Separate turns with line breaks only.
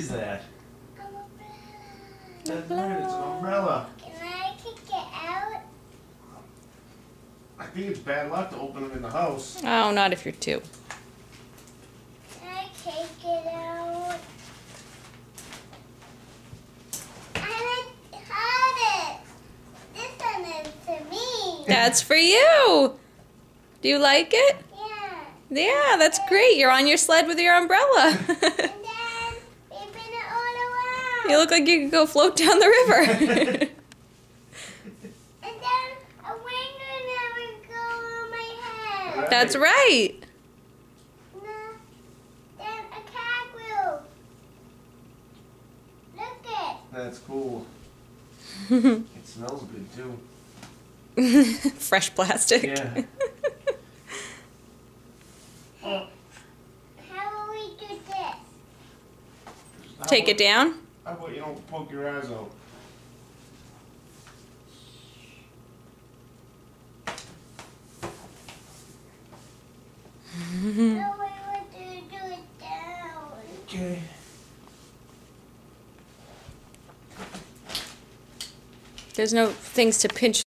is that?
An umbrella.
That's right, it's an umbrella.
Can I kick it out?
I think it's bad luck to open them in the house.
Oh, not if you're two.
Can I take it out? I had it. This one is to me.
That's for you. Do you like it?
Yeah.
Yeah, that's great. You're on your sled with your umbrella.
And then we spin it all around.
You look like you could go float down the river.
And then a wing will never go on my head.
That's right.
No. Then a cat will. Look it.
That's cool. It smells good too.
Fresh plastic.
Yeah.
How will we do this?
Take it down.
How about you don't poke your eyes out?
No, I want to do it down.
Okay.
There's no things to pinch.